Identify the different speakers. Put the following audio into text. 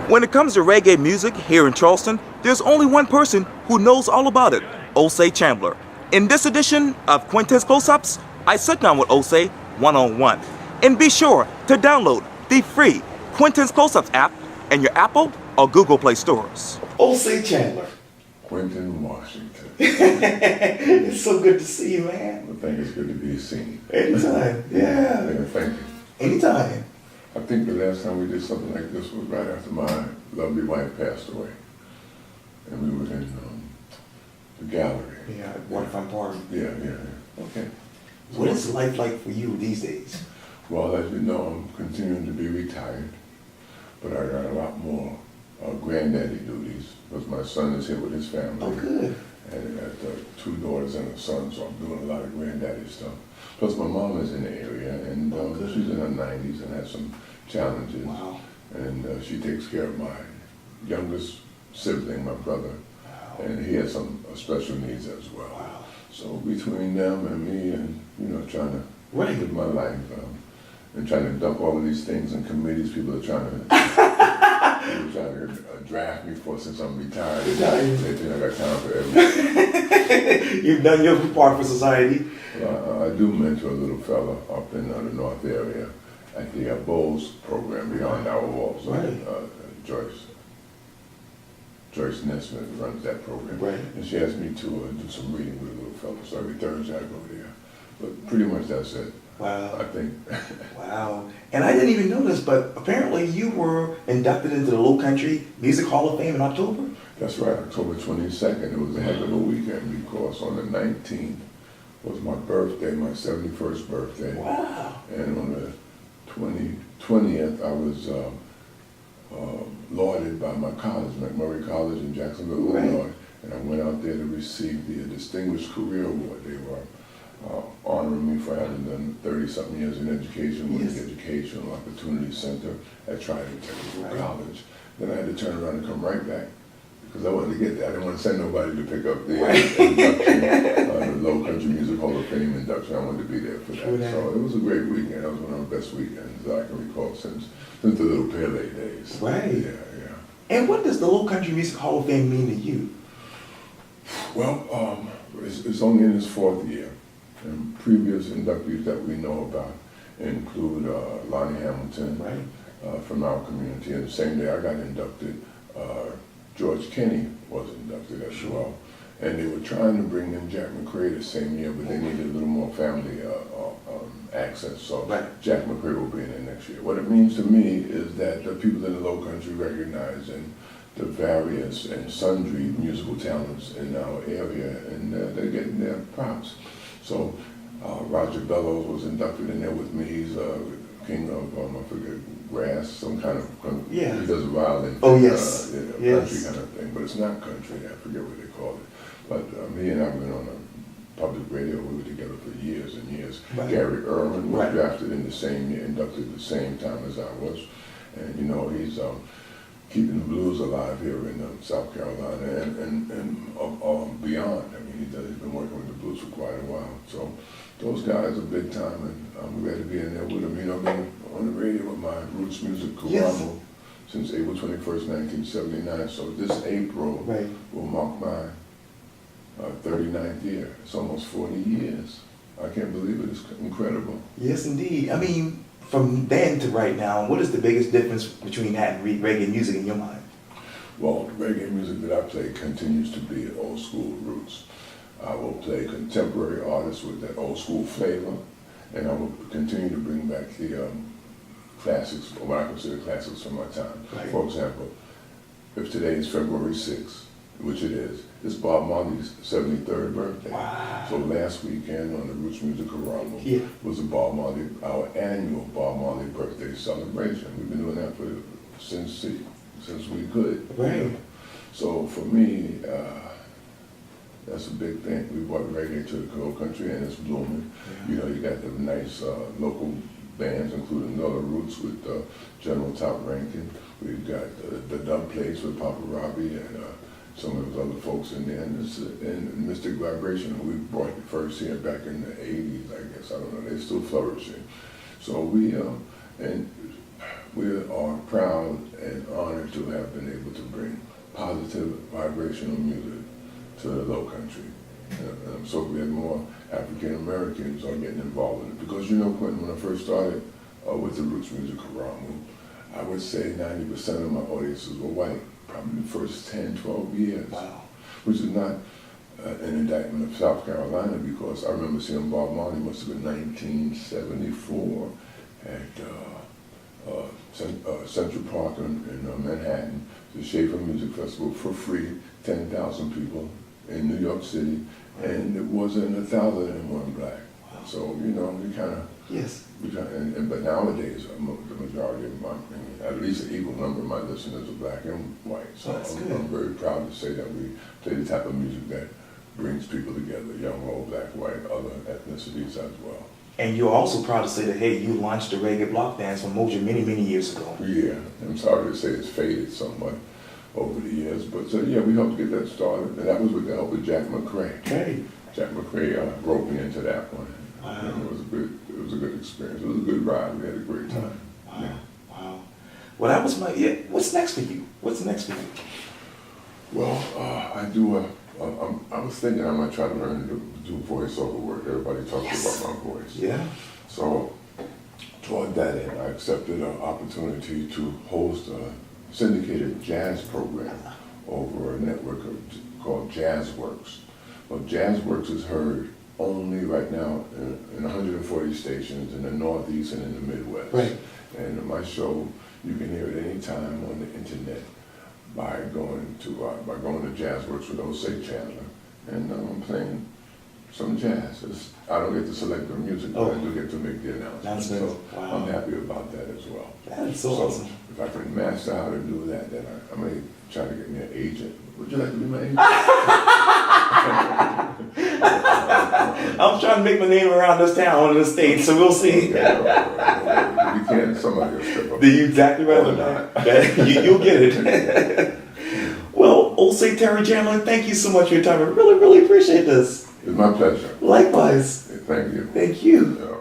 Speaker 1: When it comes to reggae music here in Charleston, there's only one person who knows all about it, Osei Chandler. In this edition of Quintin's Close-Ups, I sit down with Osei one-on-one. And be sure to download the free Quintin's Close-Ups app in your Apple or Google Play stores. Osei Chandler.
Speaker 2: Quintin, Washington.
Speaker 1: It's so good to see you, man.
Speaker 2: I think it's good to be seen.
Speaker 1: Anytime, yeah.
Speaker 2: Thank you.
Speaker 1: Anytime.
Speaker 2: I think the last time we did something like this was right after my lovely wife passed away. And we were in the gallery.
Speaker 1: Yeah, Waterfront Park.
Speaker 2: Yeah. Okay.
Speaker 1: What is life like for you these days?
Speaker 2: Well, as you know, I'm continuing to be retired, but I got a lot more granddaddy duties because my son is here with his family.
Speaker 1: Oh, good.
Speaker 2: And I got 2 daughters and a son, so I'm doing a lot of granddaddy stuff. Plus, my mom is in the area, and she's in her 90s and has some challenges.
Speaker 1: Wow.
Speaker 2: And she takes care of my youngest sibling, my brother, and he has some special needs as well.
Speaker 1: Wow.
Speaker 2: So between them and me, and trying to live my life, and trying to dump all of these things in committees, people are trying to draft me for since I'm retired. They think I got time for everything.
Speaker 1: You've done your part for society.
Speaker 2: I do mentor a little fella up in the North area at the Bowls program, Beyond Our Walls.
Speaker 1: Right.
Speaker 2: Joyce Nesmith runs that program.
Speaker 1: Right.
Speaker 2: And she asked me to do some reading with a little fella, so every Thursday I go there. But pretty much that's it.
Speaker 1: Wow.
Speaker 2: I think.
Speaker 1: Wow. And I didn't even know this, but apparently you were inducted into the Low Country Music Hall of Fame in October?
Speaker 2: That's right, October 22nd. It was a heck of a weekend because on the 19th was my birthday, my 71st birthday.
Speaker 1: Wow.
Speaker 2: And on the 20th, I was lauded by my college, McMurray College in Jacksonville, Illinois. And I went out there to receive the Distinguished Career Award. They were honoring me for having done 30-something years in education with the Educational Opportunity Center at Trident Technical College. Then I had to turn around and come right back because I wanted to get there. I didn't want to send nobody to pick up the induction, the Low Country Music Hall of Fame induction. I wanted to be there for that. So it was a great weekend. It was one of the best weekends I can recall since the Little Pele days.
Speaker 1: Right.
Speaker 2: Yeah.
Speaker 1: And what does the Low Country Music Hall of Fame mean to you?
Speaker 2: Well, it's only in its 4th year. And previous inductees that we know about include Lonnie Hamilton from our community. And the same day I got inducted, George Kenny was inducted as well. And they were trying to bring in Jack McCray the same year, but they needed a little more family access. So Jack McCray will be in there next year. What it means to me is that the people in the Low Country recognize the various and sundry musical talents in our area, and they're getting their props. So Roger Bellows was inducted in there with me. He's king of, I forget, grass, some kind of, he does a violin.
Speaker 1: Oh, yes.
Speaker 2: Country kind of thing, but it's not country, I forget what they call it. But me and I have been on a public radio, we were together for years and years. Gary Irwin was drafted in the same year, inducted at the same time as I was. And he's keeping the blues alive here in South Carolina and beyond. I mean, he's been working with the blues for quite a while. So those guys are big time, and I'm glad to be in there with them. I've been on the radio with my roots music, Karamo, since April 21st, 1979. So this April will mark my 39th year. It's almost 40 years. I can't believe it. It's incredible.
Speaker 1: Yes, indeed. I mean, from then to right now, what is the biggest difference between that and reggae music in your mind?
Speaker 2: Well, the reggae music that I play continues to be old school roots. I will play contemporary artists with that old school flavor, and I will continue to bring back the classics, or what I consider classics from my time. For example, if today is February 6th, which it is, it's Bob Marley's 73rd birthday.
Speaker 1: Wow.
Speaker 2: So last weekend on the Roots Music Karamo was our annual Bob Marley birthday celebration. We've been doing that since we could. So for me, that's a big thing. We brought reggae to the Low Country, and it's blooming. You got the nice local bands, including Nola Roots with General Top Rankin. We've got the Dub Place with Papa Robbie and some of those other folks in there, and Mystic Vibration, who we brought first here back in the 80s, I guess. I don't know. They're still flourishing. So we, and we are proud and honored to have been able to bring positive vibrational music to the Low Country. And I'm so glad more African Americans are getting involved in it. Because you know, Quintin, when I first started with the roots music Karamu, I would say 90% of my audiences were white, probably the first 10, 12 years.
Speaker 1: Wow.
Speaker 2: Which is not an indictment of South Carolina, because I remember seeing Bob Marley, must have been 1974, at Central Park in Manhattan, the Schaefer Music Festival for free, 10,000 people in New York City, and it wasn't 1,001 black.
Speaker 1: Wow.
Speaker 2: So, you know, we kind of,
Speaker 1: Yes.
Speaker 2: but nowadays, the majority of at least an equal number of my listeners are black and white. So I'm very proud to say that we play the type of music that brings people together, young, old, black, white, other ethnicities as well.
Speaker 1: And you're also proud to say that, hey, you launched the reggae block dance from Moja many, many years ago.
Speaker 2: Yeah, I'm sorry to say it's faded somewhat over the years, but yeah, we helped get that started, and that was with the help of Jack McCrae.
Speaker 1: Okay.
Speaker 2: Jack McCrae brought me into that one.
Speaker 1: Wow.
Speaker 2: And it was a good experience. It was a good ride. We had a great time.
Speaker 1: Wow.
Speaker 2: Yeah.
Speaker 1: Wow. Well, that was my. Yeah. What's next for you? What's next for you?
Speaker 2: Well, I was thinking I might try to learn to do voiceover work. Everybody talks about my voice.
Speaker 1: Yeah.
Speaker 2: So, toward that end, I accepted an opportunity to host a syndicated jazz program over a network called JazzWorks. Well, JazzWorks is heard only right now in 140 stations in the Northeast and in the Midwest.
Speaker 1: Right.
Speaker 2: And my show, you can hear it anytime on the internet by going to JazzWorks with Osei Chandler, and I'm playing some jazz. I don't get to select the music, but I do get to make the announcements. So
Speaker 1: wow.
Speaker 2: I'm happy about that as well.
Speaker 1: That's so awesome.
Speaker 2: If I can master how to do that, then I may try to get me an agent. Would you like to be my agent?
Speaker 1: I'm trying to make my name around this town in the States, so we'll see.
Speaker 2: If you can, somebody will step up.
Speaker 1: You're exactly right
Speaker 2: Or
Speaker 1: on
Speaker 2: not.
Speaker 1: that. You'll get it. Well, Osei Terry Chandler, thank you so much for your time. I really, really appreciate this.
Speaker 2: It's my pleasure.
Speaker 1: Likewise.
Speaker 2: Thank you.
Speaker 1: Thank you.